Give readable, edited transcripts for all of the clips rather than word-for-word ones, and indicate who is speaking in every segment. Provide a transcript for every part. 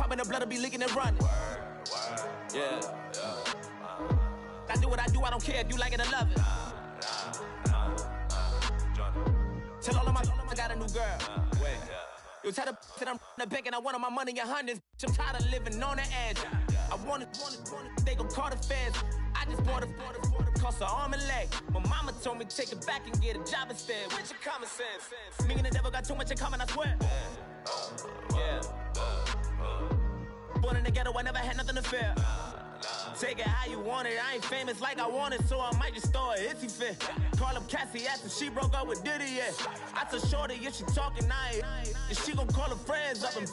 Speaker 1: pumping, the blood will be leaking and running. Yeah. I do what I do, I don't care if you like it or love it. Tell all of my I got a new girl. You tell the that I'm the bank and I want all my money in hundreds. I'm tired of living on the edge. I want it, they gon' call the feds. I just bought a cost an arm and leg. My mama told me take it back and get a job instead. Where's your common sense? Me and the devil got too much in common, I swear. Yeah. Born in the ghetto, I never had nothing to fear. Take it how you want it. I ain't famous like I want it, so I might just throw it if he fit. Call up Cassie after she broke up with Diddy, yeah. I told Shorty if she talking, and she gon' call her friends up and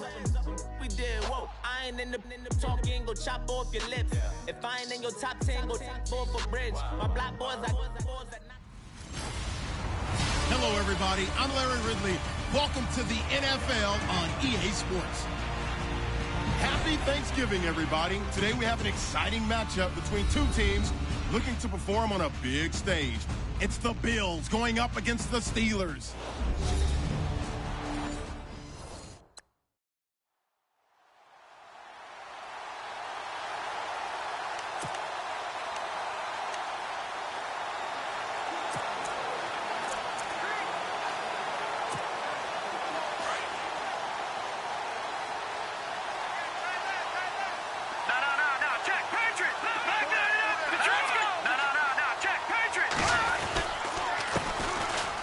Speaker 1: we did, whoa. I ain't in the talking, go chop off your lips. If I ain't in your top 10, go top 4 for bridge. My black boys,
Speaker 2: Hello, everybody. I'm Larry Ridley. Welcome to the NFL on EA Sports. Happy Thanksgiving, everybody. Today we have an exciting matchup between two teams looking to perform on a big stage. It's the Bills going up against the Steelers.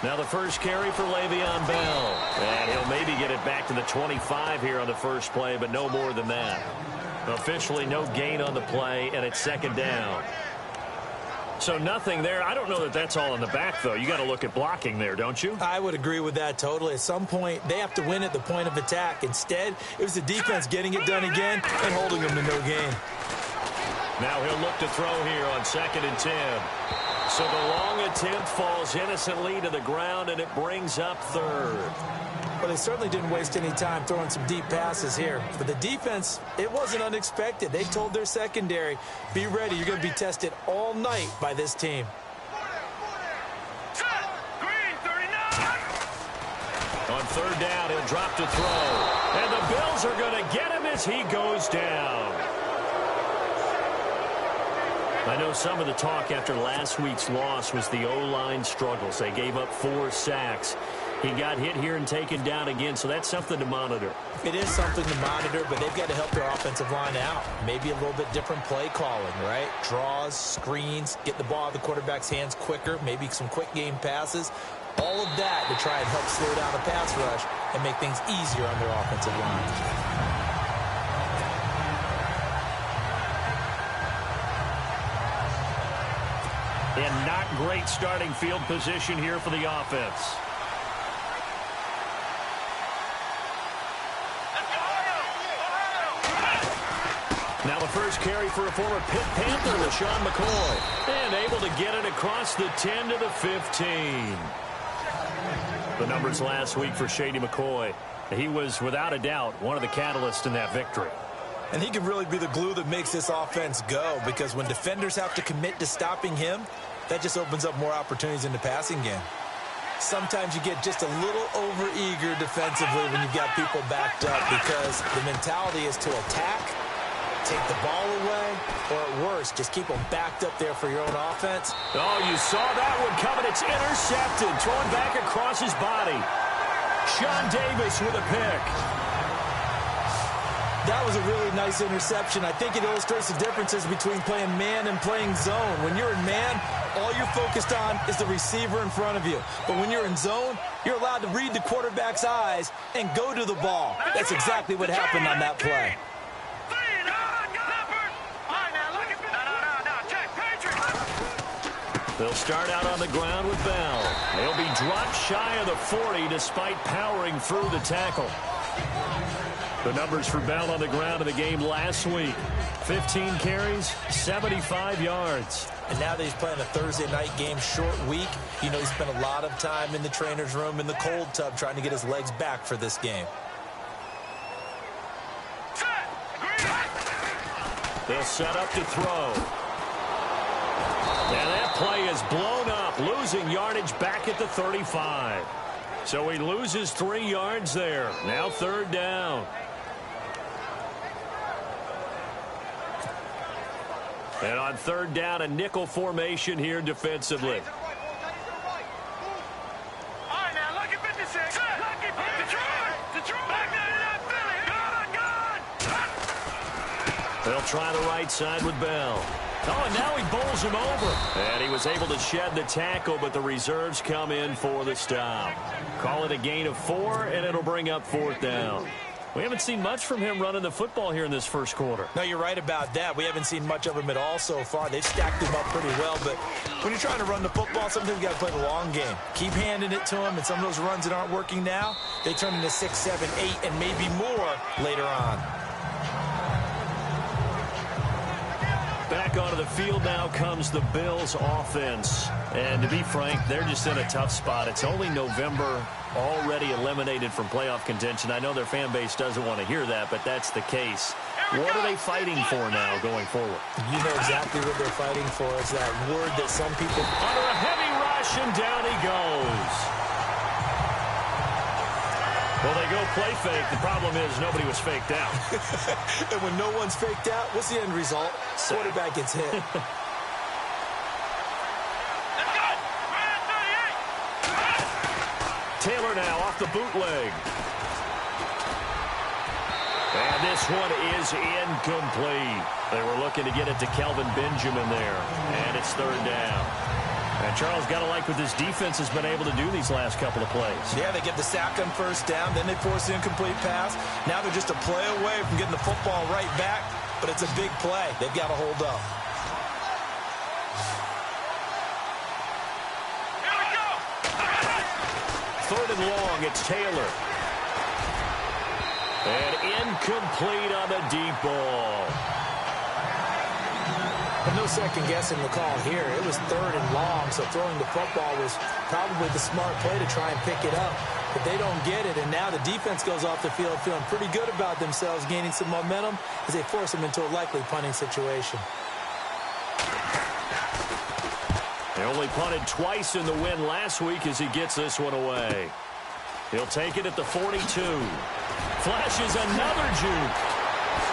Speaker 3: Now the first carry for Le'Veon Bell. And he'll maybe get it back to the 25 here on the first play, but no more than that. Officially no gain on the play, and it's second down. So nothing there. I don't know that that's all in the back, though. You got to look at blocking there, don't you?
Speaker 4: I would agree with that totally. At some point, they have to win at the point of attack. Instead, it was the defense getting it done again and holding them to no gain.
Speaker 3: Now he'll look to throw here on 2nd and 10. So the long attempt falls innocently to the ground, and it brings up third.
Speaker 4: Well, they certainly didn't waste any time throwing some deep passes here. For the defense, it wasn't unexpected. They told their secondary, be ready. You're going to be tested all night by this team.
Speaker 3: On third down, he'll drop to throw. And the Bills are going to get him as he goes down. I know some of the talk after last week's loss was the O-line struggles. They gave up 4 sacks. He got hit here and taken down again, so that's something to monitor.
Speaker 4: It is something to monitor, but they've got to help their offensive line out. Maybe a little bit different play calling, right? Draws, screens, get the ball out of the quarterback's hands quicker, maybe some quick game passes. All of that to try and help slow down the pass rush and make things easier on their offensive line.
Speaker 3: And not great starting field position here for the offense. Now the first carry for a former Pitt Panther with Sean McCoy. And able to get it across the 10 to the 15. The numbers last week for Shady McCoy. He was, without a doubt, one of the catalysts in that victory.
Speaker 4: And he can really be the glue that makes this offense go, because when defenders have to commit to stopping him, that just opens up more opportunities in the passing game. Sometimes you get just a little over-eager defensively when you've got people backed up, because the mentality is to attack, take the ball away, or at worst, just keep them backed up there for your own offense.
Speaker 3: Oh, you saw that one coming. It's intercepted, thrown back across his body. Sean Davis with a pick.
Speaker 4: That was a really nice interception. I think it illustrates the differences between playing man and playing zone. When you're in man, all you're focused on is the receiver in front of you. But when you're in zone, you're allowed to read the quarterback's eyes and go to the ball. That's exactly what happened on that play.
Speaker 3: They'll start out on the ground with Bell. They'll be dropped shy of the 40 despite powering through the tackle. The numbers for Bell on the ground in the game last week. 15 carries, 75 yards.
Speaker 4: And now that he's playing a Thursday night game, short week, you know he spent a lot of time in the trainer's room in the cold tub trying to get his legs back for this game.
Speaker 3: They'll set up to throw. And that play is blown up, losing yardage back at the 35. So he loses 3 yards there. Now third down. And on third down, a nickel formation here defensively. They'll try the right side with Bell. Oh, and now he bowls him over. And he was able to shed the tackle, but the reserves come in for the stop. Call it a gain of 4, and it'll bring up fourth down. We haven't seen much from him running the football here in this first quarter.
Speaker 4: No, you're right about that. We haven't seen much of him at all so far. They've stacked him up pretty well, but when you're trying to run the football, sometimes you got to play the long game. Keep handing it to him, and some of those runs that aren't working now, they turn into 6, 7, 8, and maybe more later on.
Speaker 3: Back onto the field now comes the Bills offense. And to be frank, they're just in a tough spot. It's only November, already eliminated from playoff contention. I know their fan base doesn't want to hear that, but that's the case. What are they fighting for now going forward?
Speaker 4: You know exactly what they're fighting for. It's that word that some people...
Speaker 3: Under a heavy rush, and down he goes. Well, they go play fake. The problem is nobody was faked out.
Speaker 4: And when no one's faked out, what's the end result? Quarterback gets hit.
Speaker 3: Taylor now off the bootleg. And this one is incomplete. They were looking to get it to Kelvin Benjamin there. And it's third down. And Charles, got to like what this defense has been able to do these last couple of plays.
Speaker 4: Yeah, they get the sack on first down, then they force the incomplete pass. Now they're just a play away from getting the football right back, but it's a big play. They've got to hold up.
Speaker 3: Here we go. Third and long, it's Taylor. And incomplete on the deep ball.
Speaker 4: And no second guessing the call here. It was third and long, so throwing the football was probably the smart play to try and pick it up. But they don't get it, and now the defense goes off the field feeling pretty good about themselves, gaining some momentum as they force them into a likely punting situation.
Speaker 3: They only punted twice in the win last week as he gets this one away. He'll take it at the 42. Flashes another juke.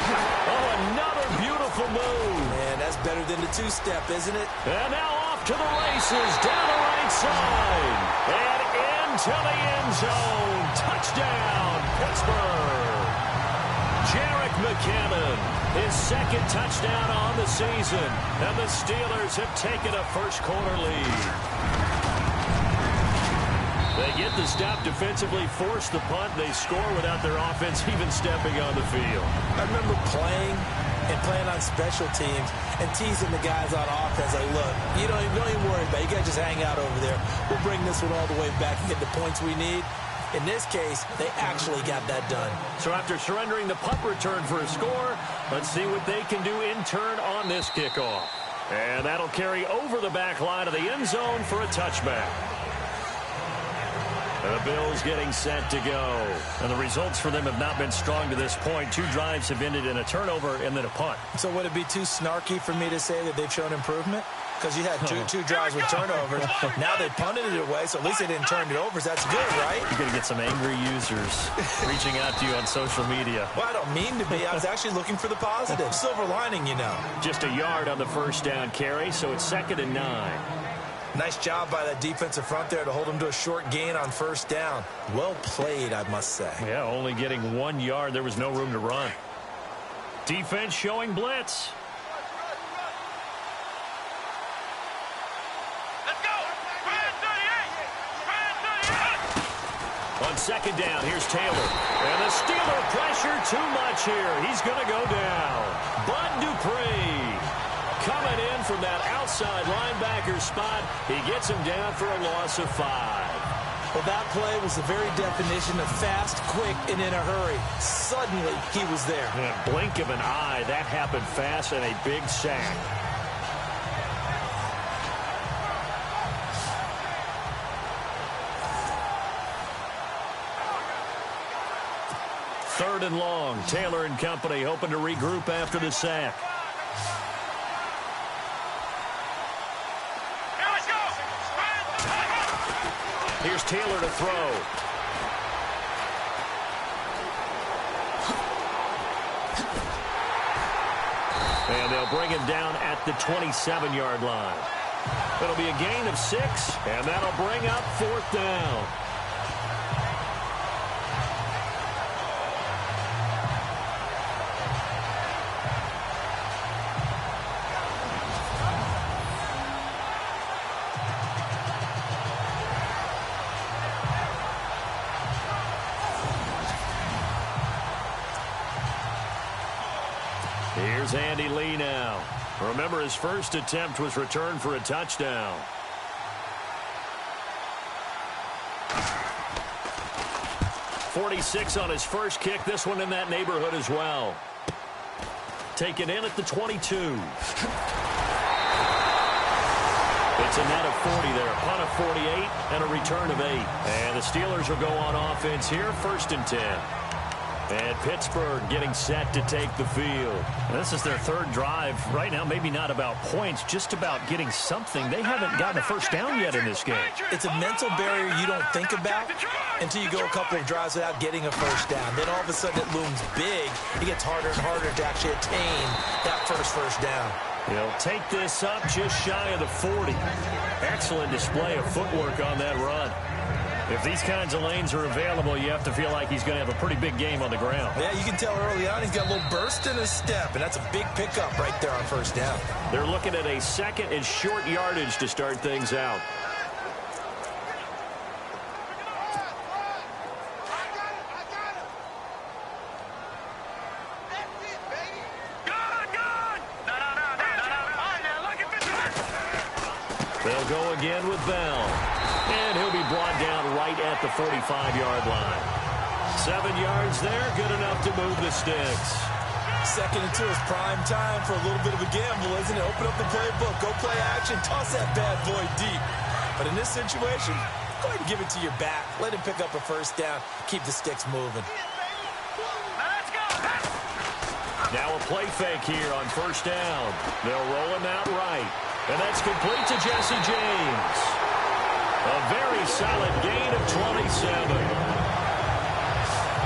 Speaker 3: Oh, another beautiful move.
Speaker 4: Man, that's better than the two-step, isn't it?
Speaker 3: And now off to the races, down the right side. And into the end zone. Touchdown, Pittsburgh. Jerick McKinnon, his second touchdown on the season. And the Steelers have taken a first-quarter lead. They get the stop defensively, force the punt. They score without their offense even stepping on the field.
Speaker 4: I remember playing on special teams and teasing the guys on offense. Like, look, you don't even worry about it. You guys just hang out over there. We'll bring this one all the way back and get the points we need. In this case, they actually got that done.
Speaker 3: So after surrendering the punt return for a score, let's see what they can do in turn on this kickoff. And that'll carry over the back line of the end zone for a touchback. The Bills getting set to go. And the results for them have not been strong to this point. 2 drives have ended in a turnover and then a punt.
Speaker 4: So would it be too snarky for me to say that they've shown improvement? Because you had two drives with turnovers. Now they punted it away, so at least they didn't turn it over. That's good, right?
Speaker 3: You're going to get some angry users reaching out to you on social media.
Speaker 4: Well, I don't mean to be. I was actually looking for the positive. Silver lining, you know.
Speaker 3: Just a yard on the first down carry, so it's 2nd and 9.
Speaker 4: Nice job by that defensive front there to hold them to a short gain on first down. Well played, I must say.
Speaker 3: Yeah, only getting 1 yard. There was no room to run. Defense showing blitz.
Speaker 5: Let's go. Brand 38.
Speaker 3: On 2nd down, here's Taylor. And the Steeler pressure too much here. He's going to go down. Bud Dupree coming in from that outside linebacker spot. He gets him down for a loss of 5.
Speaker 4: Well, that play was the very definition of fast, quick, and in a hurry. Suddenly, he was there.
Speaker 3: In a blink of an eye, that happened fast and a big sack. Third and long. Taylor and company hoping to regroup after the sack. Here's Taylor to throw. And they'll bring him down at the 27-yard line. It'll be a gain of 6, and that'll bring up 4th down. Here's Andy Lee now. Remember, his first attempt was returned for a touchdown. .46 on his first kick. This one in that neighborhood as well. Taken in at the 22. It's a net of 40 there. A punt of 48 and a return of 8. And the Steelers will go on offense here. 1st and 10. And Pittsburgh getting set to take the field.
Speaker 6: This is their 3rd drive. Right now, maybe not about points, just about getting something. They haven't gotten a first down yet in this game.
Speaker 4: It's a mental barrier you don't think about until you go a couple of drives without getting a first down. Then all of a sudden it looms big. It gets harder and harder to actually attain that first down.
Speaker 3: He'll take this up just shy of the 40. Excellent display of footwork on that run. If these kinds of lanes are available, you have to feel like he's going to have a pretty big game on the ground.
Speaker 4: Yeah, you can tell early on he's got a little burst in his step, and that's a big pickup right there on first down.
Speaker 3: They're looking at a 2nd and short yardage to start things out. They'll go again with Bell. And he'll be brought down right at the 45-yard line. 7 yards there, good enough to move the sticks.
Speaker 4: 2nd and 2 is prime time for a little bit of a gamble, isn't it? Open up the playbook, go play action, toss that bad boy deep. But in this situation, go ahead and give it to your back. Let him pick up a first down, keep the sticks moving.
Speaker 3: Now a play fake here on first down. They'll roll him out right. And that's complete to Jesse James. A very solid gain of 27.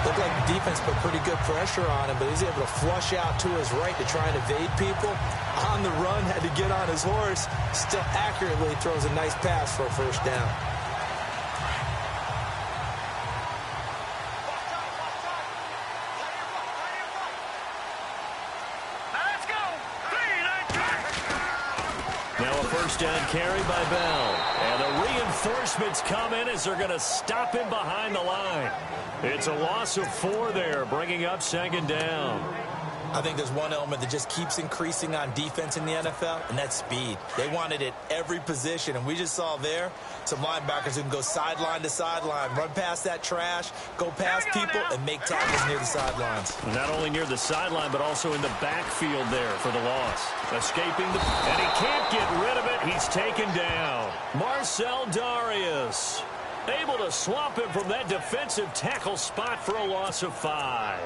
Speaker 4: Looked like the defense put pretty good pressure on him, but he's able to flush out to his right to try and evade people. On the run, had to get on his horse. Still accurately throws a nice pass for a first down.
Speaker 3: Down carry by Bell. And the reinforcements come in as they're going to stop him behind the line. It's a loss of 4 there, bringing up 2nd down.
Speaker 4: I think there's one element that just keeps increasing on defense in the NFL, and that's speed. They want it at every position, and we just saw there some linebackers who can go sideline to sideline, run past that trash, go past people, and make tackles near the sidelines.
Speaker 3: Not only near the sideline, but also in the backfield there for the loss. Escaping the... And he can't get rid of it. He's taken down. Marcel Darius able to swamp him from that defensive tackle spot for a loss of 5.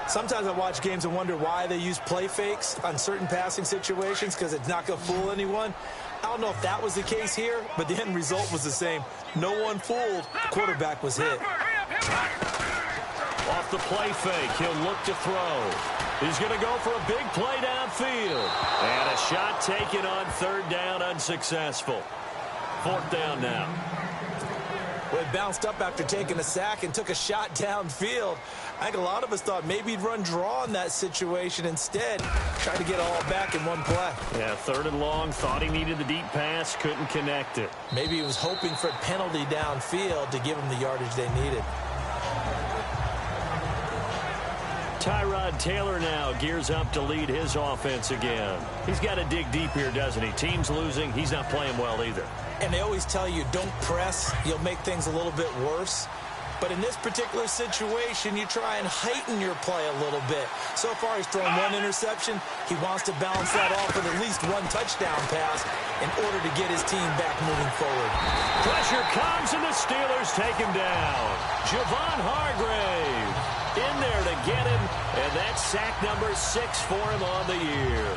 Speaker 4: Sometimes I watch games and wonder why they use play fakes on certain passing situations, because it's not going to fool anyone. I don't know if that was the case here, but the end result was the same. No one fooled. The quarterback was hit.
Speaker 3: Off the play fake, he'll look to throw. He's going to go for a big play downfield. And a shot taken on 3rd down, unsuccessful. 4th down now.
Speaker 4: Well, he bounced up after taking a sack and took a shot downfield. I think a lot of us thought maybe he'd run draw in that situation instead. Tried to get it all back in one play.
Speaker 3: Yeah, 3rd and long. Thought he needed the deep pass. Couldn't connect it.
Speaker 4: Maybe he was hoping for a penalty downfield to give him the yardage they needed.
Speaker 3: Tyrod Taylor now gears up to lead his offense again. He's got to dig deep here, doesn't he? Team's losing. He's not playing well either.
Speaker 4: And they always tell you, don't press. You'll make things a little bit worse. But in this particular situation, you try and heighten your play a little bit. So far, he's thrown 1 interception. He wants to balance that off with at least 1 touchdown pass in order to get his team back moving forward.
Speaker 3: Pressure comes, and the Steelers take him down. Javon Hargrave in there to get him, and that's sack number 6 for him on the year.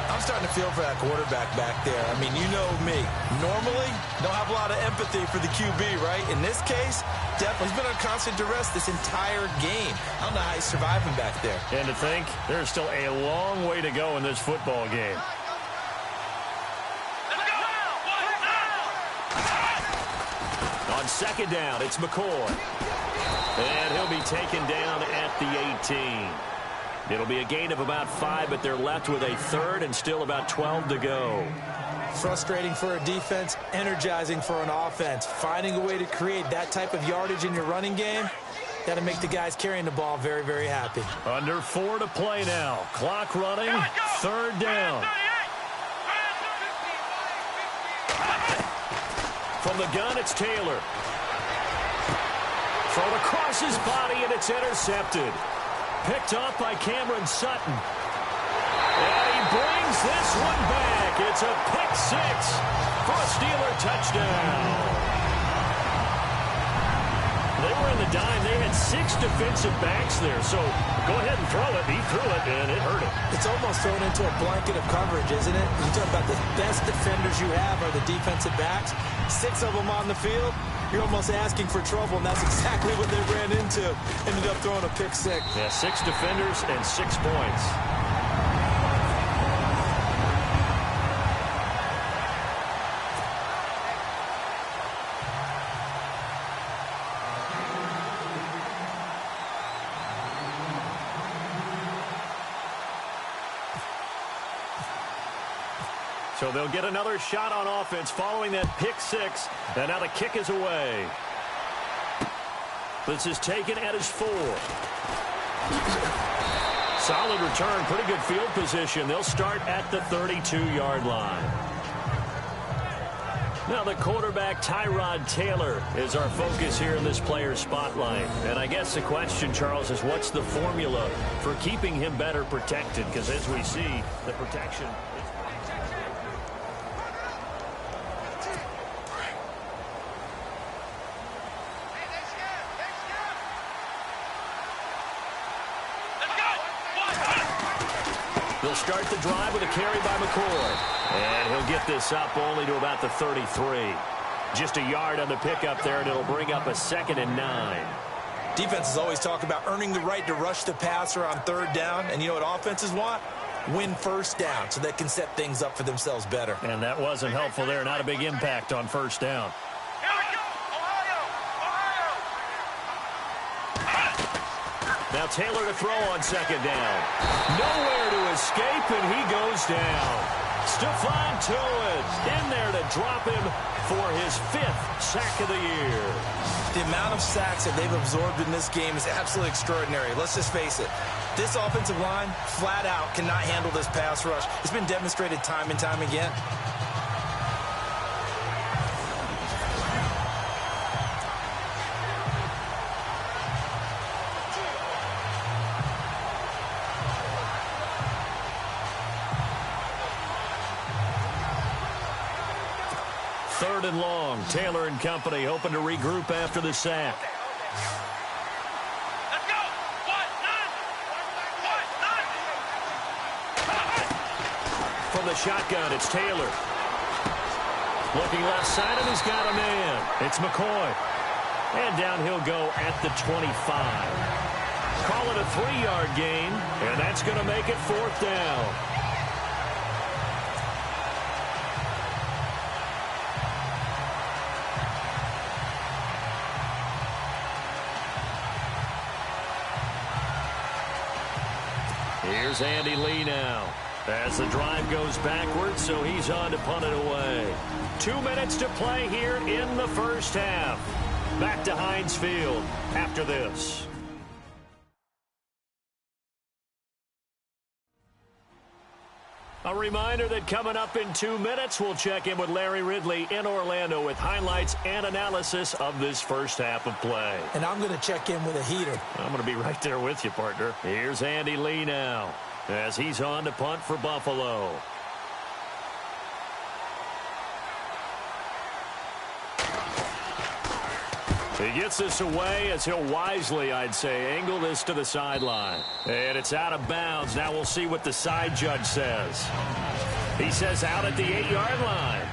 Speaker 4: I'm starting to feel for that quarterback back there. I mean, you know me. Normally, don't have a lot of empathy for the QB, right? In this case, definitely. He's been on constant duress this entire game. I don't know how he's surviving back there.
Speaker 6: And to think, there's still a long way to go in this football game. On second down, it's McCoy. And he'll be taken down at the 18. It'll be a gain of about 5, but they're left with a third and still about 12 to go.
Speaker 4: Frustrating for a defense, energizing for an offense. Finding a way to create that type of yardage in your running game, got to make the guys carrying the ball very, very happy.
Speaker 6: Under 4 to play now. Clock running, third down. From the gun, it's Taylor. Thrown across his body, and it's intercepted. Picked off by Cameron Sutton. And he brings this one back. It's a pick 6 for a Steeler touchdown. They were in the dime. They had 6 defensive backs there. So go ahead and throw it. He threw it, and it hurt him.
Speaker 4: It's almost thrown into a blanket of coverage, isn't it? You talk about the best defenders you have are the defensive backs. 6 of them on the field. You're almost asking for trouble, and that's exactly what they ran into. Ended up throwing a pick 6.
Speaker 6: Yeah, 6 defenders and 6 points. So they'll get another shot on offense following that pick 6. And now the kick is away. This is taken at his 4. Solid return, pretty good field position. They'll start at the 32-yard line. Now the quarterback, Tyrod Taylor, is our focus here in this player's spotlight. And I guess the question, Charles, is what's the formula for keeping him better protected? Because as we see, the protection... They'll start the drive with a carry by McCoy. And he'll get this up only to about the 33. Just a yard on the pickup there, and it'll bring up a 2nd and 9.
Speaker 4: Defenses always talk about earning the right to rush the passer on third down. And you know what offenses want? Win first down so they can set things up for themselves better.
Speaker 6: And that wasn't helpful there. Not a big impact on first down. Now Taylor to throw on second down. Nowhere to escape, and he goes down. Stephon Tuitt in there to drop him for his 5th sack of the year.
Speaker 4: The amount of sacks that they've absorbed in this game is absolutely extraordinary. Let's just face it. This offensive line, flat out, cannot handle this pass rush. It's been demonstrated time and time again.
Speaker 6: Third and long. Taylor and company hoping to regroup after the sack.
Speaker 5: Let's go.
Speaker 6: From the shotgun, it's Taylor. Looking left side, and he's got a man. It's McCoy. And down he'll go at the 25. Call it a 3-yard gain, and that's going to make it 4th down. Here's Andy Lee now as the drive goes backwards, so he's on to punt it away. 2 minutes to play here in the first half. Back to Heinz Field after this. A reminder that coming up in 2 minutes, we'll check in with Larry Ridley in Orlando with highlights and analysis of this first half of play.
Speaker 4: And I'm going to check in with a heater.
Speaker 6: I'm going to be right there with you, partner. Here's Andy Lee now as he's on to punt for Buffalo. He gets this away as he'll wisely, I'd say, angle this to the sideline. And it's out of bounds. Now we'll see what the side judge says. He says out at the 8-yard line.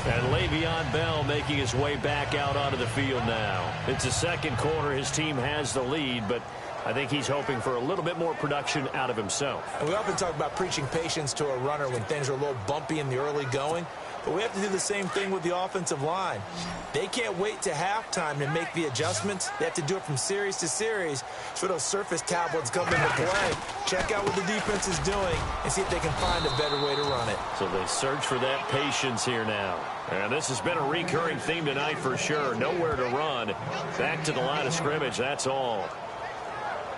Speaker 6: And Le'Veon Bell making his way back out onto the field now. It's the second quarter. His team has the lead, but I think he's hoping for a little bit more production out of himself.
Speaker 4: And we often talk about preaching patience to a runner when things are a little bumpy in the early going, but we have to do the same thing with the offensive line. They can't wait to halftime to make the adjustments. They have to do it from series to series so those surface tablets come into play. Check out what the defense is doing and see if they can find a better way to run it.
Speaker 6: So they search for that patience here now. And this has been a recurring theme tonight for sure. Nowhere to run. Back to the line of scrimmage, that's all.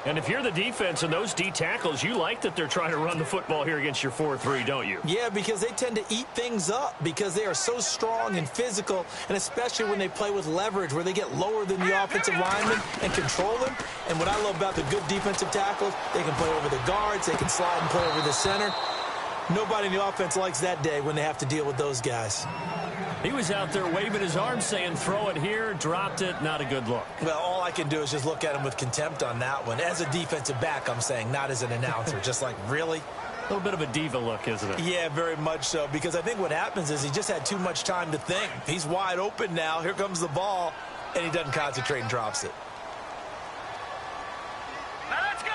Speaker 6: And if you're the defense and those D tackles, you like that they're trying to run the football here against your 4-3, don't you?
Speaker 4: Yeah, because they tend to eat things up because they are so strong and physical, and especially when they play with leverage where they get lower than the offensive linemen and control them. And what I love about the good defensive tackles, they can play over the guards, they can slide and play over the center. Nobody in the offense likes that day when they have to deal with those guys.
Speaker 6: He was out there waving his arms saying, throw it here, dropped it, not a good look.
Speaker 4: Well, all I can do is just look at him with contempt on that one. As a defensive back, I'm saying, not as an announcer. Just like, really?
Speaker 6: A little bit of a diva look, isn't it?
Speaker 4: Yeah, very much so, because I think what happens is he just had too much time to think. He's wide open now. Here comes the ball, and he doesn't concentrate and drops it.
Speaker 5: Now let's go.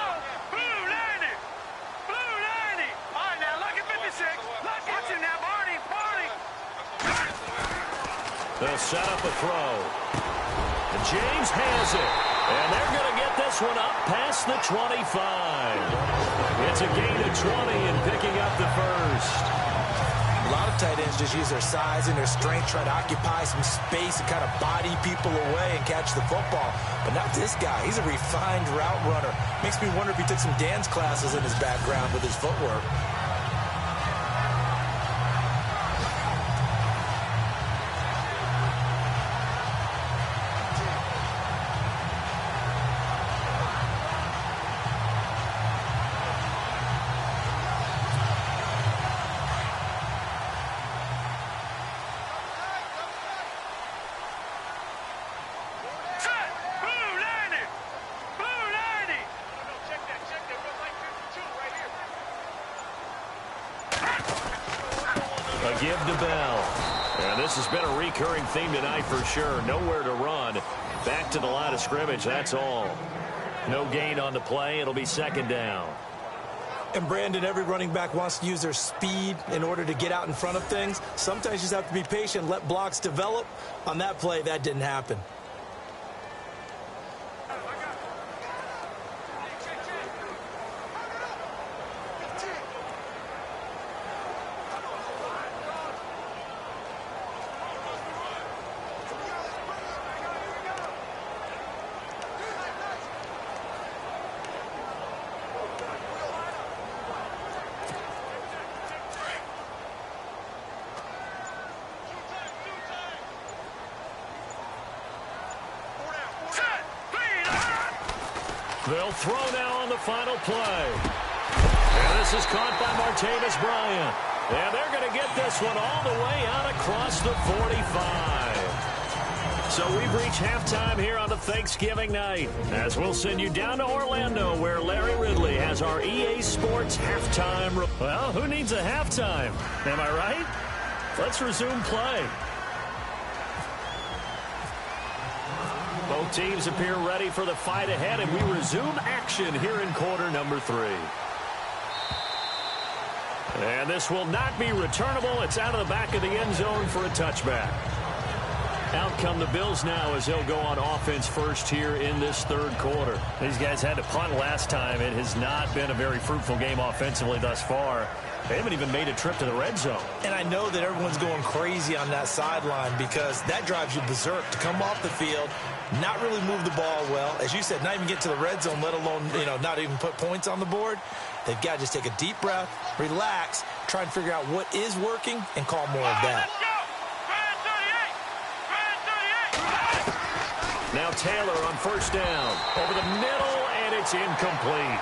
Speaker 5: Blue 90. Blue 90. All right, now look at 56. Watch him now, Barney.
Speaker 6: They'll set up a throw. And James has it. And they're going to get this one up past the 25. It's a gain of 20 and picking up the first.
Speaker 4: A lot of tight ends just use their size and their strength, try to occupy some space and kind of body people away and catch the football. But not this guy. He's a refined route runner. Makes me wonder if he took some dance classes in his background with his footwork.
Speaker 6: A give to Bell. And this has been a recurring theme tonight for sure. Nowhere to run. Back to the line of scrimmage, that's all. No gain on the play. It'll be second down.
Speaker 4: And Brandon, every running back wants to use their speed in order to get out in front of things. Sometimes you just have to be patient, let blocks develop. On that play, that didn't happen.
Speaker 6: They'll throw now on the final play. And this is caught by Martavis Bryant. And they're going to get this one all the way out across the 45. So we've reached halftime here on the Thanksgiving night, as we'll send you down to Orlando, where Larry Ridley has our EA Sports halftime. Well, who needs a halftime? Am I right? Let's resume play. Both teams appear ready for the fight ahead, and we resume action here in quarter number 3. And this will not be returnable. It's out of the back of the end zone for a touchback. Out come the Bills now as they'll go on offense first here in this third quarter. These guys had to punt last time. It has not been a very fruitful game offensively thus far. They haven't even made a trip to the red zone.
Speaker 4: And I know that everyone's going crazy on that sideline because that drives you berserk to come off the field, not really move the ball well. As you said, not even get to the red zone, let alone, not even put points on the board. They've got to just take a deep breath, relax, try and figure out what is working, and call more of that.
Speaker 6: Now Taylor on first down. Over the middle, and it's incomplete.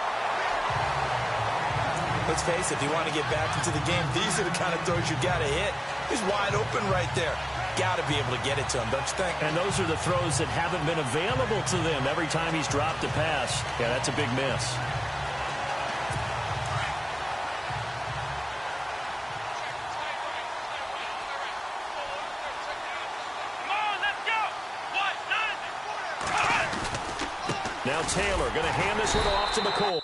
Speaker 4: Let's face it, if you want to get back into the game, these are the kind of throws you got to hit. He's wide open right there. Got to be able to get it to him, don't you think?
Speaker 3: And those are the throws that haven't been available to them every time he's dropped a pass. Yeah, that's a big miss. Now Taylor going to hand this one off to McCoy.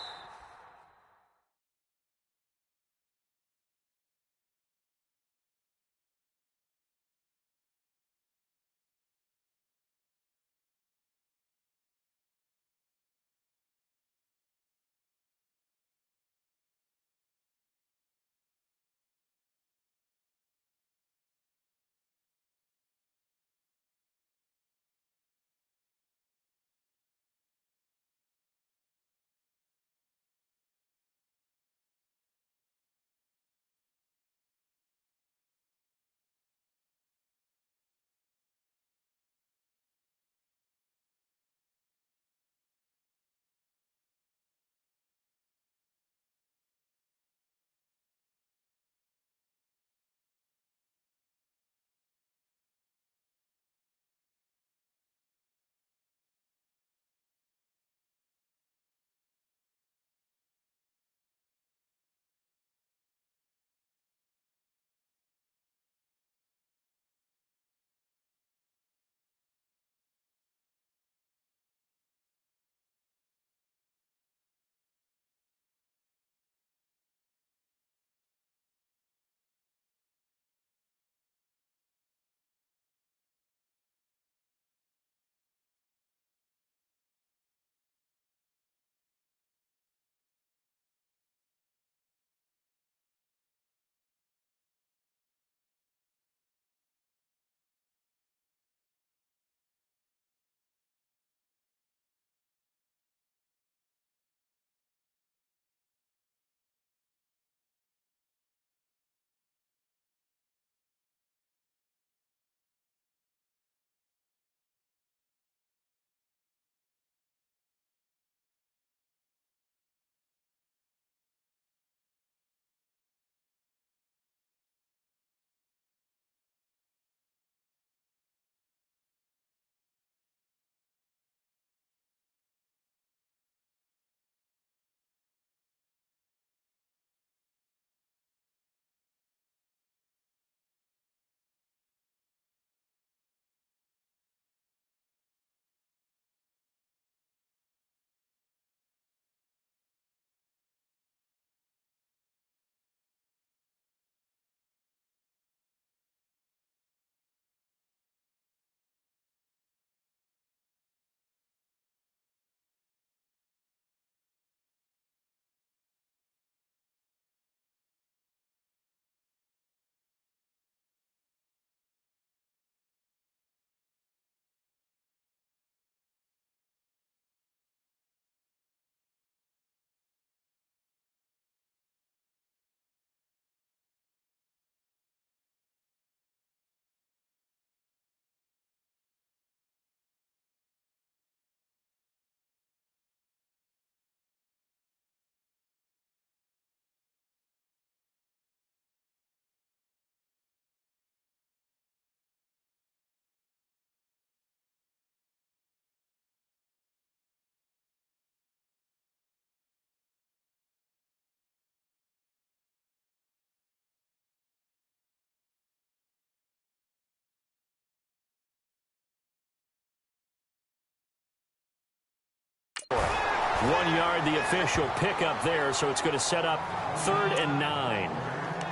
Speaker 3: yard, the official pickup there, so it's going to set up 3rd and 9.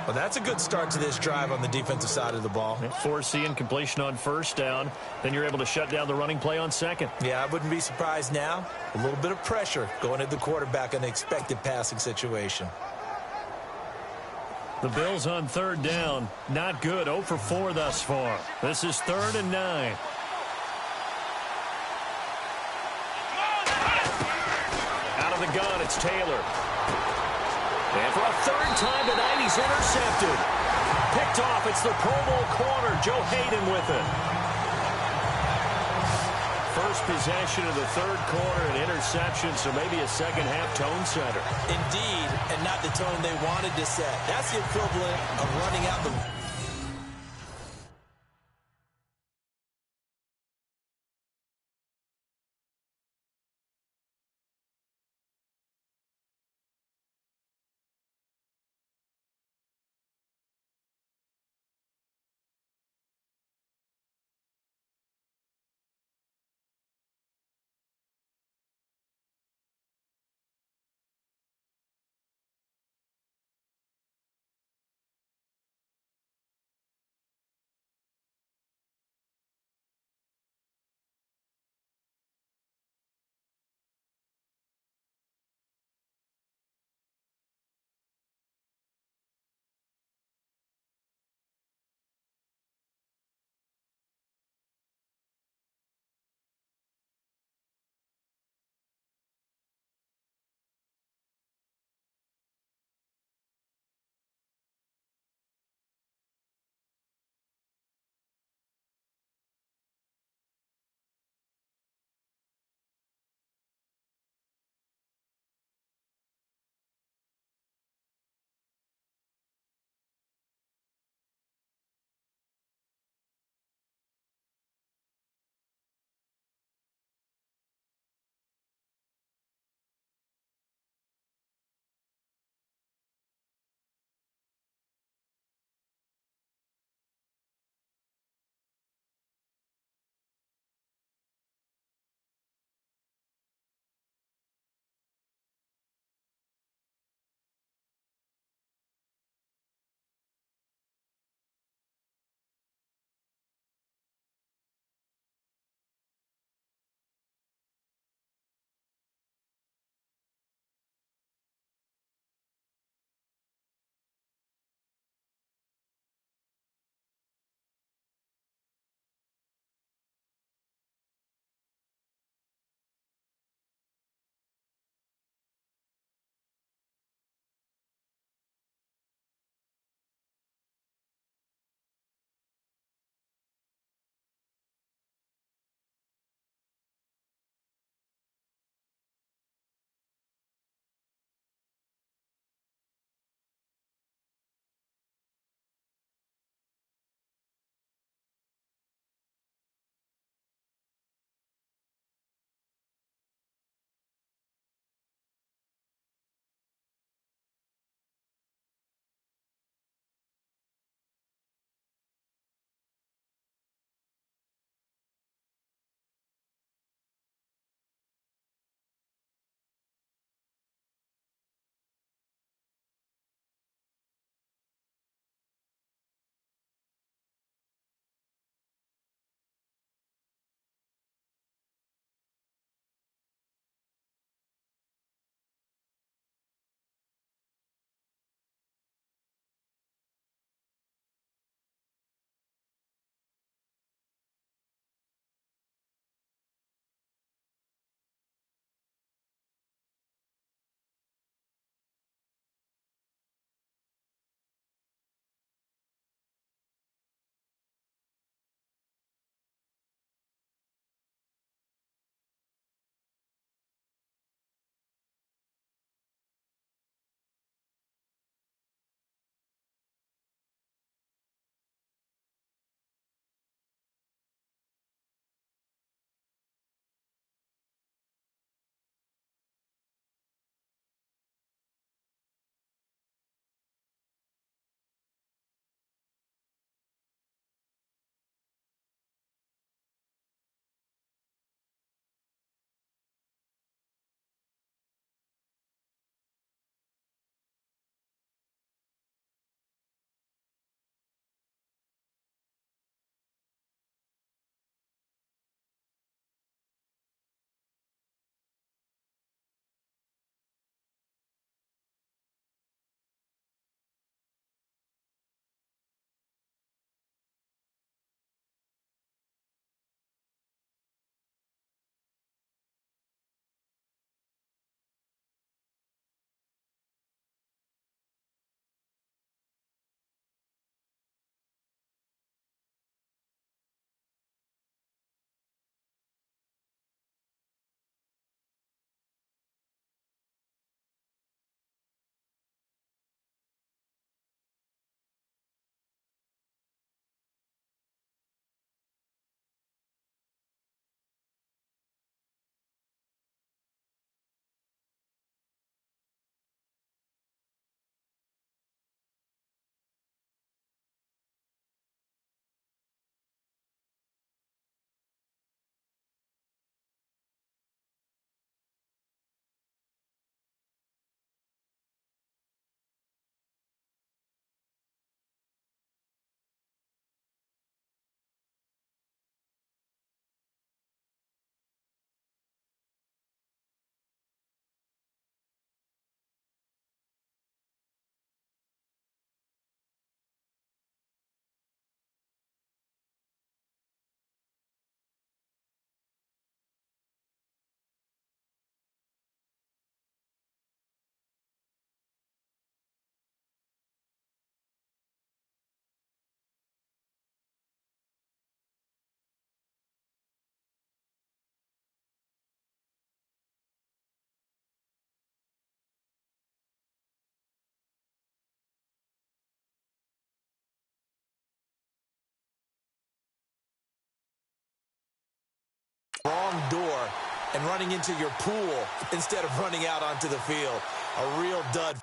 Speaker 4: Well, that's a good start to this drive on the defensive side of the ball.
Speaker 3: Foreseeing completion on 1st down. Then you're able to shut down the running play on 2nd.
Speaker 4: Yeah, I wouldn't be surprised now. A little bit of pressure going at the quarterback in the expected passing situation.
Speaker 3: The Bills on 3rd down. Not good. 0 for 4 thus far. This is 3rd and 9. Out of the gun, it's Taylor. And for a 3rd time tonight, he's intercepted. Picked off. It's the Pro Bowl corner, Joe Hayden, with it. first possession of the third quarter, an interception, so maybe a second-half tone setter.
Speaker 4: Indeed, and not the tone they wanted to set. That's the equivalent of running out the and running into your pool instead of running out onto the field. A real dud.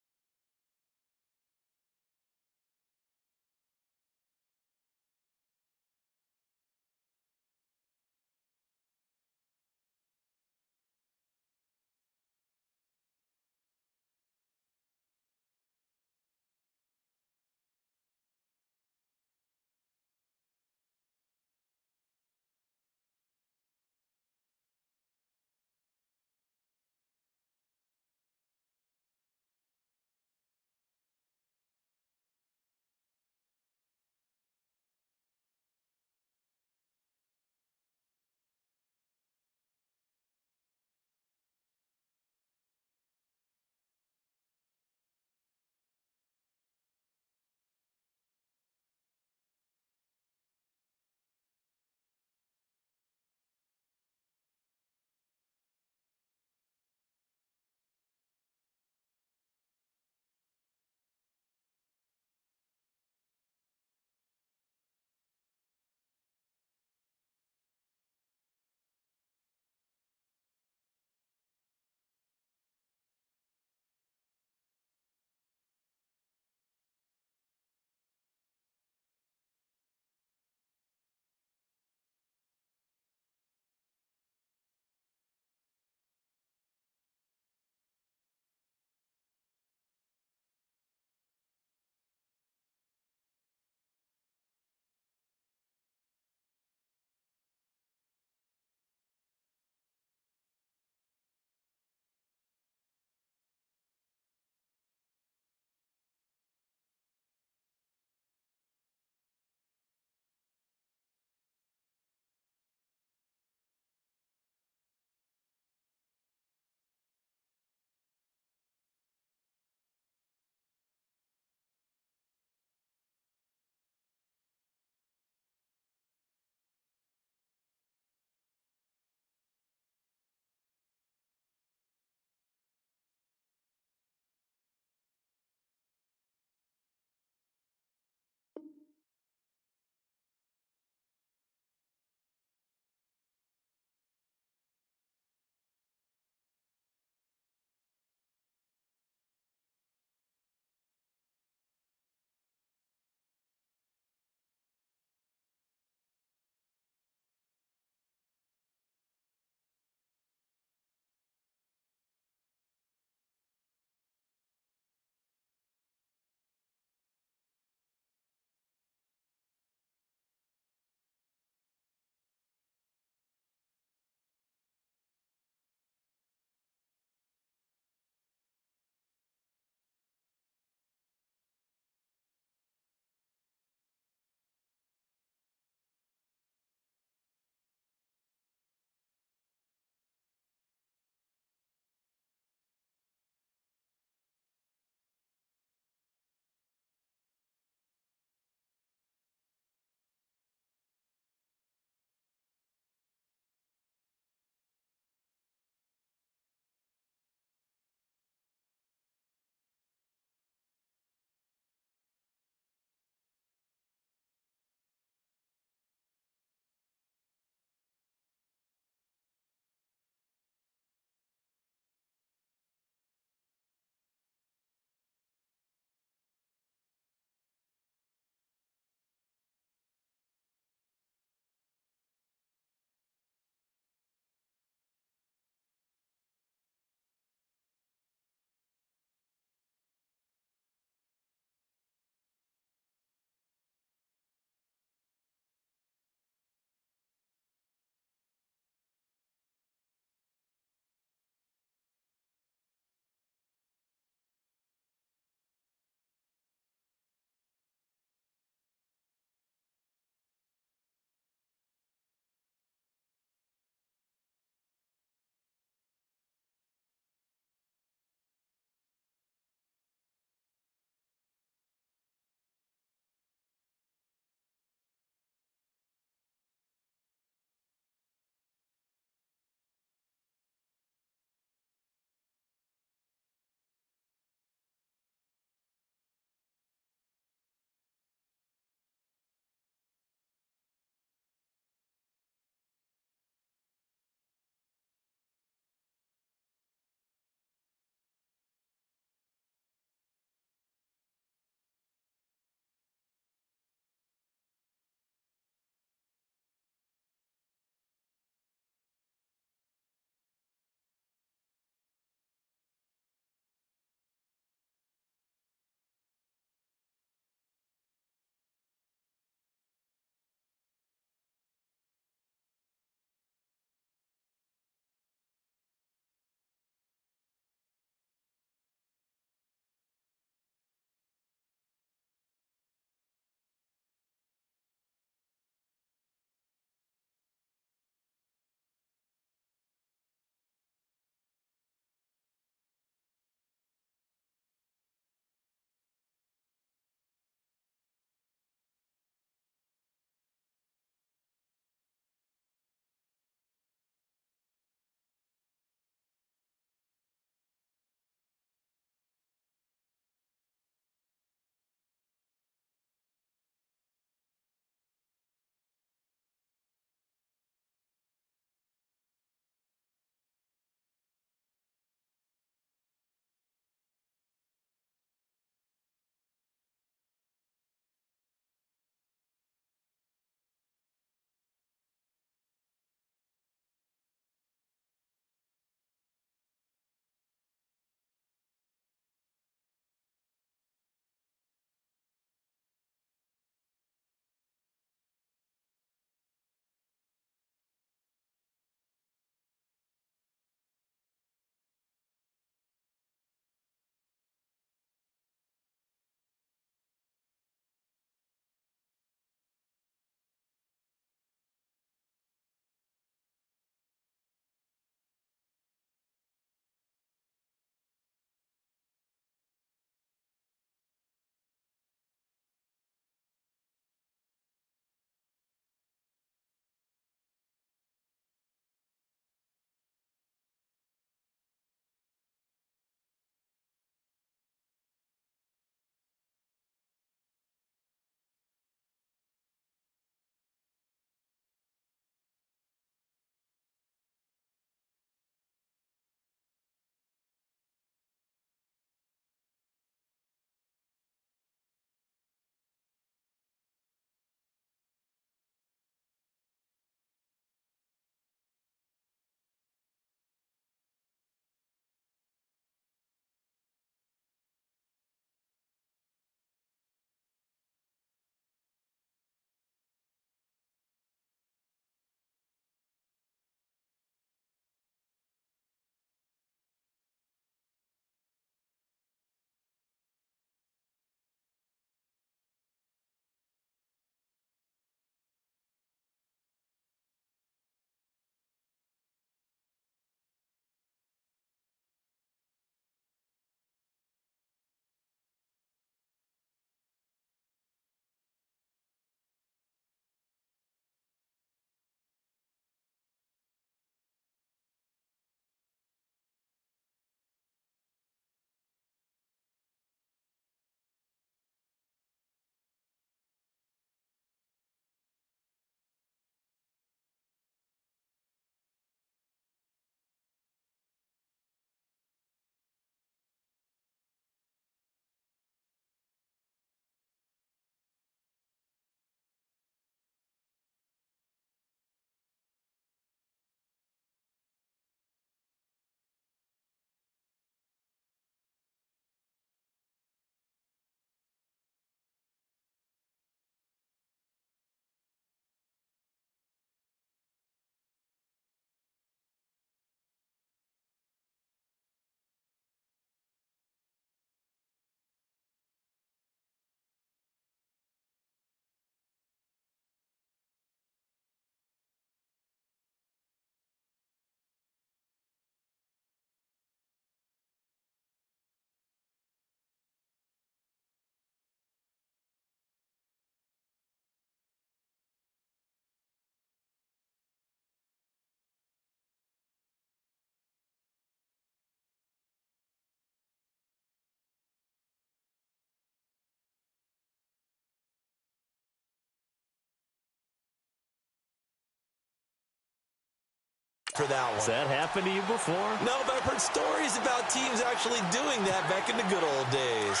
Speaker 4: for that one.
Speaker 3: Has that happened to you before?
Speaker 4: No, but I've heard stories about teams actually doing that back in the good old days.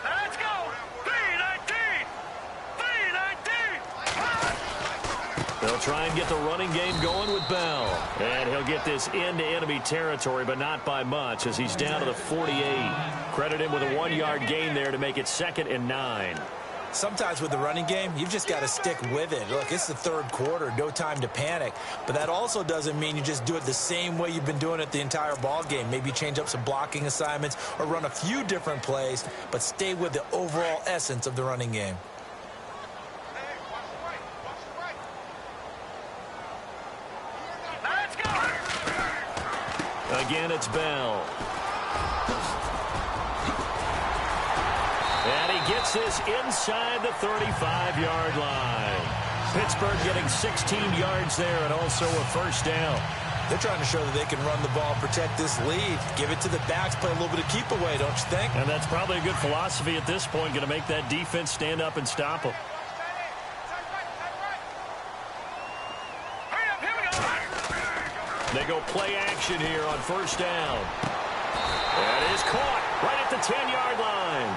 Speaker 5: Let's go! 319! 319!
Speaker 3: They'll try and get the running game going with Bell. And he'll get this into enemy territory, but not by much as he's down to the 48. Credit him with a 1-yard gain there to make it 2nd and 9.
Speaker 4: Sometimes with the running game, you've just got to stick with it. Look, it's the third quarter, no time to panic. But that also doesn't mean you just do it the same way you've been doing it the entire ball game. Maybe change up some blocking assignments or run a few different plays, but stay with the overall essence of the running game.
Speaker 5: Let's go!
Speaker 3: Again, it's Bell. And he gets this inside the 35-yard line. Pittsburgh getting 16 yards there and also a first down.
Speaker 4: They're trying to show that they can run the ball, protect this lead. Give it to the backs, play a little bit of keep away, don't you think?
Speaker 3: And that's probably a good philosophy at this point, going to make that defense stand up and stop them.
Speaker 5: Hurry up, here we go!
Speaker 3: They go play action here on first down. That is caught right at the 10-yard line.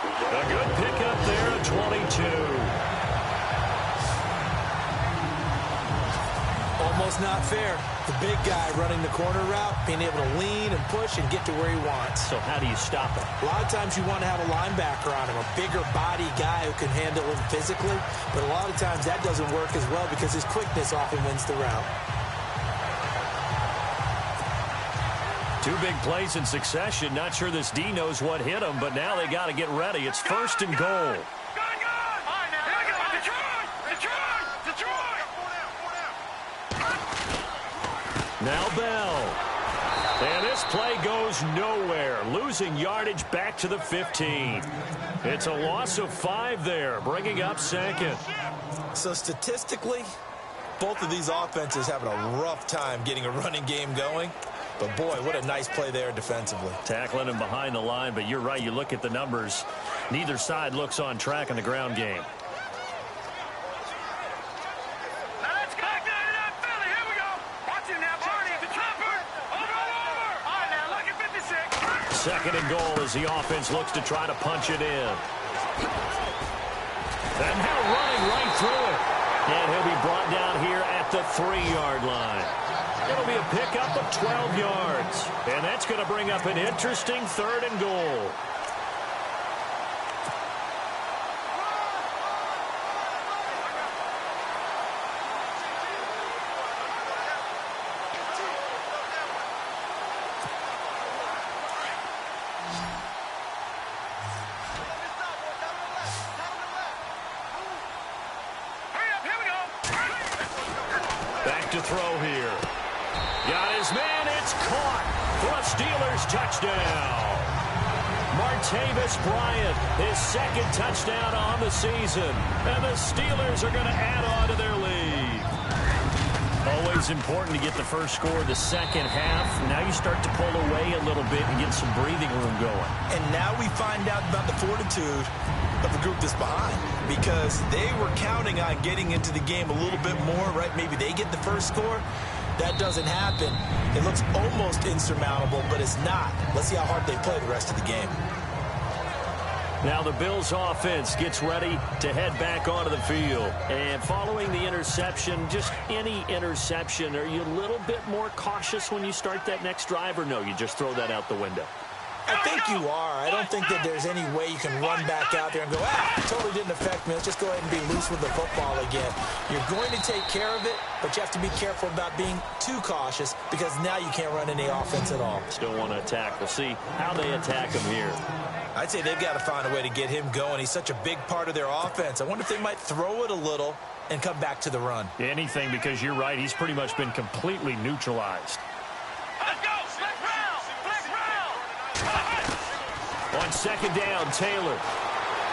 Speaker 3: A good pickup there at 22.
Speaker 4: Almost not fair. The big guy running the corner route, being able to lean and push and get to where he wants.
Speaker 3: So how do you stop him?
Speaker 4: A lot of times you want to have a linebacker on him, a bigger body guy who can handle him physically. But a lot of times that doesn't work as well because his quickness often wins the route.
Speaker 3: 2 big plays in succession. Not sure this D knows what hit him, but now they got to get ready. It's 1st and goal.
Speaker 5: All right, now, here we go! Detroit!
Speaker 3: Now Bell. And this play goes nowhere. Losing yardage back to the 15. It's a loss of 5 there, bringing up 2nd.
Speaker 4: So statistically, both of these offenses having a rough time getting a running game going. But, boy, what a nice play there defensively.
Speaker 3: Tackling him behind the line, but you're right. You look at the numbers. Neither side looks on track in the ground game.
Speaker 5: Let's go! Philly, here we go! Watch him now, Barney. The chopper! Over! All right, now, look at 56.
Speaker 3: 2nd and goal as the offense looks to try to punch it in. And now running right through it. And he'll be brought down here at the 3-yard line. It'll be a pickup of 12 yards. And that's going to bring up an interesting 3rd and goal.
Speaker 5: Hurry up, here we go!
Speaker 3: Back to throw here. Got his man, it's caught for a Steelers touchdown. Martavis Bryant, his 2nd touchdown on the season. And the Steelers are going to add on to their lead. Always important to get the first score of the second half. Now you start to pull away a little bit and get some breathing room going.
Speaker 4: And now we find out about the fortitude of the group that's behind, because they were counting on getting into the game a little bit more, right? Maybe they get the first score. That doesn't happen. It looks almost insurmountable, but it's not. Let's see how hard they play the rest of the game.
Speaker 3: Now the Bills offense gets ready to head back onto the field. And following the interception, just any interception, are you a little bit more cautious when you start that next drive, or no, you just throw that out the window?
Speaker 4: I think you are. I don't think that there's any way you can run back out there and go, it totally didn't affect me. Let's just go ahead and be loose with the football again. You're going to take care of it, but you have to be careful about being too cautious, because now you can't run any offense at all.
Speaker 3: Still want to attack. We'll see how they attack him here.
Speaker 4: I'd say they've got to find a way to get him going. He's such a big part of their offense. I wonder if they might throw it a little and come back to the run.
Speaker 3: Anything, because you're right. He's pretty much been completely neutralized.
Speaker 5: Let's go! Black round!
Speaker 3: On 2nd down, Taylor.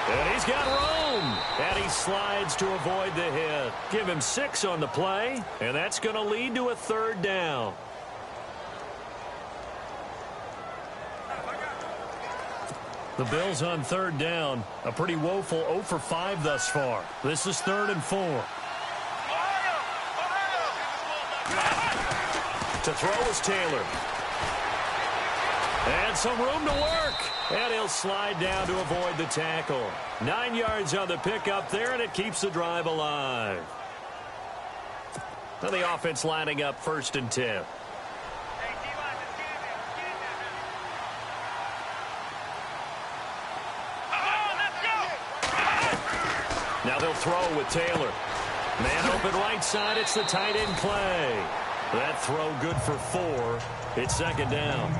Speaker 3: And he's got room. And he slides to avoid the hit. Give him 6 on the play. And that's going to lead to a 3rd down.
Speaker 6: The Bills on third down. A pretty woeful 0 for 5 thus far. This is 3rd and 4. To throw is Taylor. And some room to work. And he'll slide down to avoid the tackle. 9 yards on the pickup there, and it keeps the drive alive. And the offense lining up 1st and 10. Now they'll throw with Taylor. Man open right side. It's the tight end play. That throw good for 4. It's 2nd down.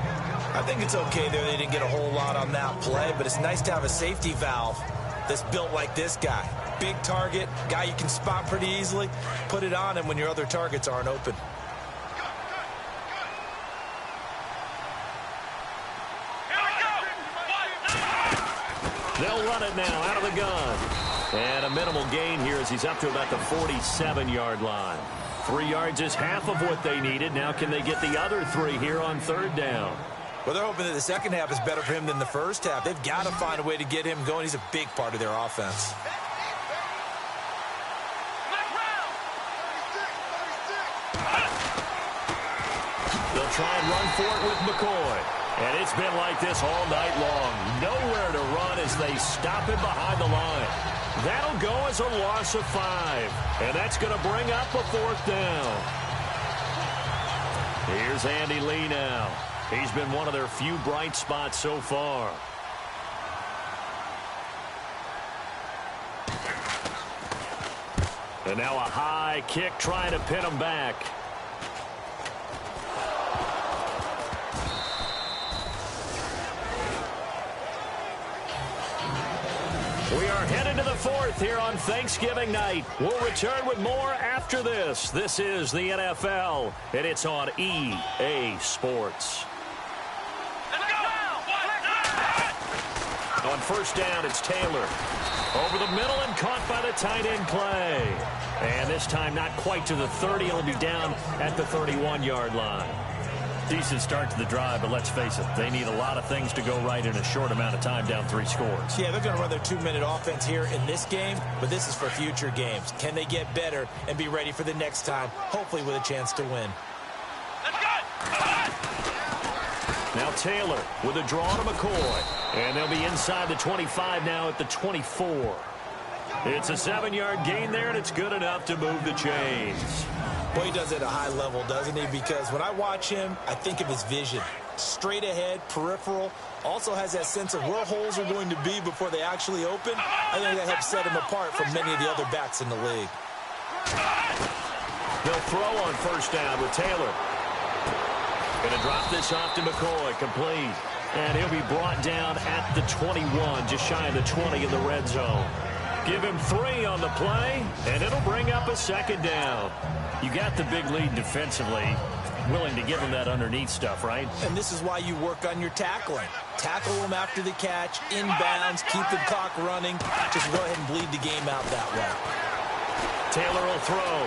Speaker 4: I think it's okay there. They didn't get a whole lot on that play, but it's nice to have a safety valve that's built like this guy. Big target, guy you can spot pretty easily. Put it on him when your other targets aren't open.
Speaker 6: They'll run it now out of the gun. And a minimal gain here as he's up to about the 47-yard line. 3 yards is half of what they needed. Now can they get the other 3 here on 3rd down?
Speaker 4: Well, they're hoping that the second half is better for him than the first half. They've got to find a way to get him going. He's a big part of their offense.
Speaker 6: They'll try and run for it with McCoy. And it's been like this all night long. Nowhere to run as they stop him behind the line. That'll go as a loss of 5. And that's going to bring up a 4th down. Here's Andy Lee now. He's been one of their few bright spots so far. And now a high kick trying to pin him back. We are headed to the 4th here on Thanksgiving night. We'll return with more after this. This is the NFL, and it's on EA Sports. On 1st down, it's Taylor. Over the middle and caught by the tight end play. And this time not quite to the 30. He'll be down at the 31-yard line. Decent start to the drive, but let's face it, they need a lot of things to go right in a short amount of time, down 3 scores.
Speaker 4: Yeah, they're going to run their 2-minute offense here in this game, but this is for future games. Can they get better and be ready for the next time, hopefully with a chance to win?
Speaker 6: Now Taylor with a draw to McCoy. And they'll be inside the 25 now at the 24. It's a 7-yard gain there, and it's good enough to move the chains.
Speaker 4: Well, he does it at a high level, doesn't he? Because when I watch him, I think of his vision. Straight ahead, peripheral. Also has that sense of where holes are going to be before they actually open. I think that helps set him apart from many of the other backs in the league.
Speaker 6: They'll throw on 1st down with Taylor. Going to drop this off to McCoy, complete. And he'll be brought down at the 21, just shy of the 20 in the red zone. Give him 3 on the play, and it'll bring up a 2nd down. You got the big lead defensively, willing to give him that underneath stuff, right?
Speaker 4: And this is why you work on your tackling. Tackle them after the catch, inbounds, keep the clock running. Just go ahead and bleed the game out that way.
Speaker 6: Taylor will throw.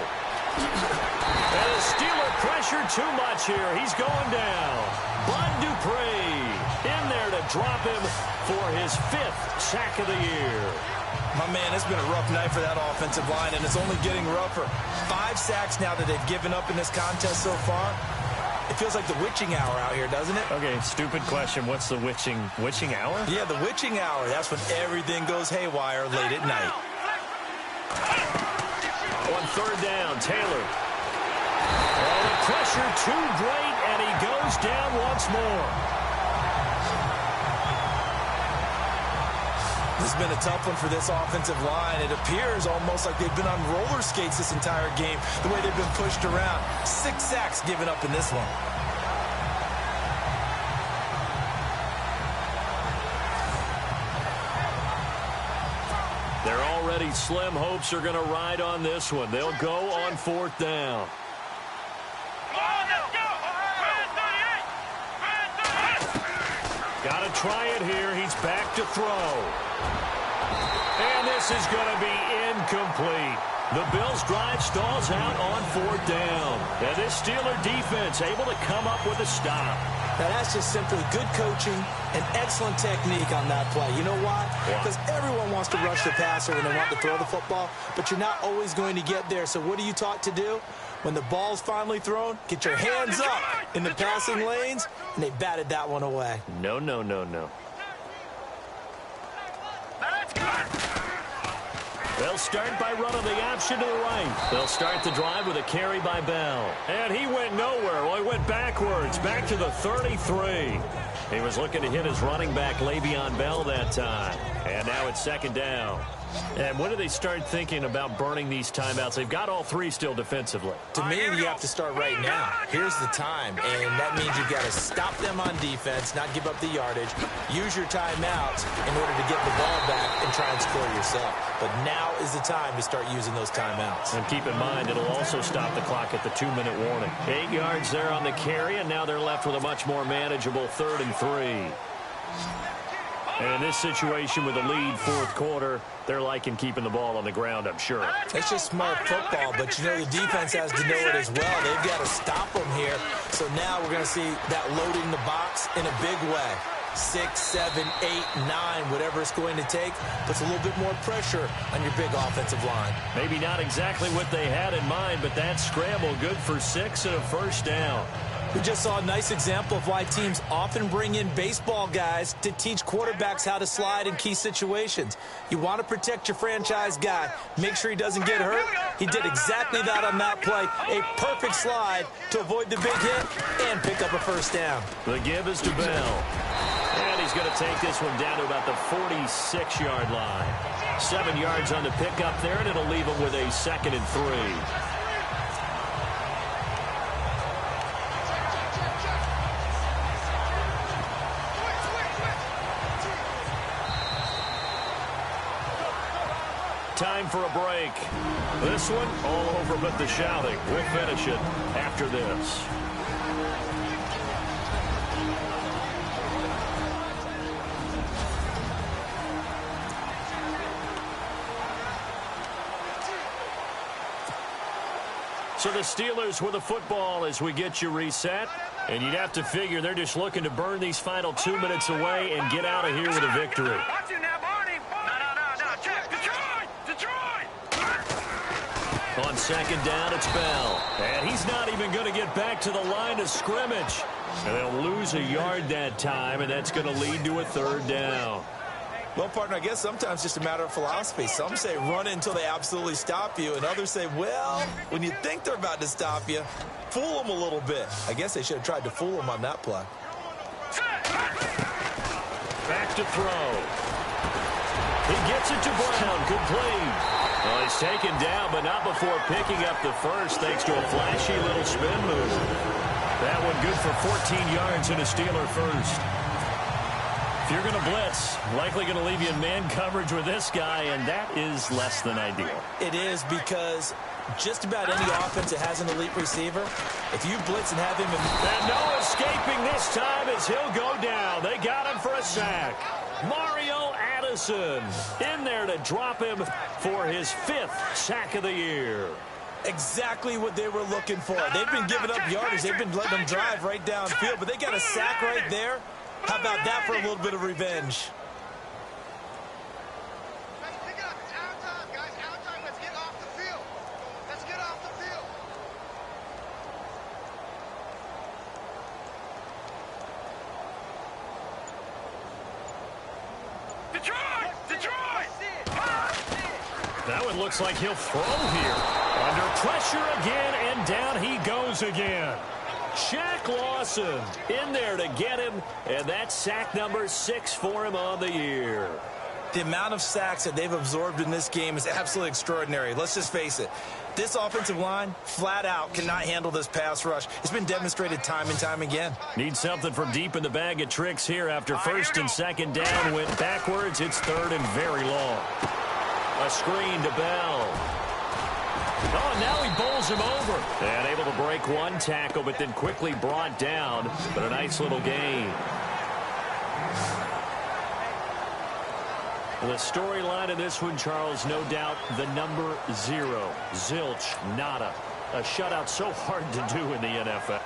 Speaker 6: And the Steeler pressure too much here. He's going down. Bud Dupree in there to drop him for his 5th sack of the year.
Speaker 4: My man, it's been a rough night for that offensive line, and it's only getting rougher. 5 sacks now that they've given up in this contest so far. It feels like the witching hour out here, doesn't it?
Speaker 6: Okay, stupid question. What's the witching hour?
Speaker 4: Yeah, the witching hour. That's when everything goes haywire late at night.
Speaker 6: On 3rd down, Taylor. Oh, the pressure too great, and he goes down once more.
Speaker 4: This has been a tough one for this offensive line. It appears almost like they've been on roller skates this entire game, the way they've been pushed around. 6 sacks given up in this one.
Speaker 6: Their already slim hopes are going to ride on this one. They'll go on 4th down. Got to try it here. He's back to throw. And this is going to be incomplete. The Bills' drive stalls out on 4th down. And this Steeler defense able to come up with a stop.
Speaker 4: Now, that's just simply good coaching and excellent technique on that play. You know why? Because everyone wants to rush the passer when they want to throw the football, but you're not always going to get there. So what are you taught to do? When the ball's finally thrown, get your hands up in the passing lanes, and they batted that one away.
Speaker 3: No, no, no, no. They'll start by running the option to the right. They'll start the drive with a carry by Bell.
Speaker 6: And he went nowhere. Well, he went backwards, back to the 33.
Speaker 3: He was looking to hit his running back, Le'Veon Bell, that time. And now it's 2nd down. And when do they start thinking about burning these timeouts? They've got all 3 still defensively.
Speaker 4: To me, you have to start right now. Here's the time, and that means you've got to stop them on defense, not give up the yardage, use your timeouts in order to get the ball back and try and score yourself. But now is the time to start using those timeouts.
Speaker 3: And keep in mind, it'll also stop the clock at the 2-minute warning. 8 yards there on the carry, and now they're left with a much more manageable 3rd and 3. And in this situation with a lead 4th quarter, they're liking keeping the ball on the ground, I'm sure.
Speaker 4: It's just smart football, but you know the defense has to know it as well. They've got to stop them here. So now we're going to see that loading the box in a big way. 6, 7, 8, 9, whatever it's going to take, puts a little bit more pressure on your big offensive line.
Speaker 3: Maybe not exactly what they had in mind, but that scramble good for 6 and a 1st down.
Speaker 4: We just saw a nice example of why teams often bring in baseball guys to teach quarterbacks how to slide in key situations. You want to protect your franchise guy. Make sure he doesn't get hurt. He did exactly that on that play. A perfect slide to avoid the big hit and pick up a 1st down.
Speaker 3: The give is to Bell. And he's going to take this one down to about the 46-yard line. 7 yards on the pickup there, and it'll leave him with a 2nd and 3. Time for a break. This one all over but the shouting. We'll finish it after this. So the Steelers with the football as we get you reset. And you'd have to figure they're just looking to burn these final 2 minutes away and get out of here with a victory. On 2nd down, it's Bell. And he's not even going to get back to the line of scrimmage. And they'll lose a yard that time, and that's going to lead to a 3rd down.
Speaker 4: Well, partner, I guess sometimes it's just a matter of philosophy. Some say run until they absolutely stop you, and others say, well, when you think they're about to stop you, fool them a little bit. I guess they should have tried to fool them on that play.
Speaker 3: Back to throw. He gets it to Brown. Complete. Well, he's taken down, but not before picking up the 1st thanks to a flashy little spin move. That one good for 14 yards and a Steeler 1st. If you're going to blitz, likely going to leave you in man coverage with this guy, and that is less than ideal.
Speaker 4: It is, because just about any offense that has an elite receiver, if you blitz and have him in...
Speaker 3: And no escaping this time as he'll go down. They got him for a sack. Mario Addison in there to drop him for his 5th sack of the year.
Speaker 4: Exactly what they were looking for. They've been giving up yardage. They've been letting them drive right downfield, but they got a sack right there. How about that for a little bit of revenge?
Speaker 3: That one looks like he'll throw here. Under pressure again, and down he goes again. Shaq Lawson in there to get him, and that's sack number 6 for him on the year.
Speaker 4: The amount of sacks that they've absorbed in this game is absolutely extraordinary. Let's just face it. This offensive line, flat out, cannot handle this pass rush. It's been demonstrated time and time again.
Speaker 3: Need something from deep in the bag of tricks here after 1st and 2nd down. Went backwards. It's 3rd and very long. A screen to Bell. Oh, and now he bowls him over. And able to break one tackle, but then quickly brought down. But a nice little gain. The storyline in this one, Charles, no doubt the number 0. Zilch, nada. A shutout so hard to do in the NFL.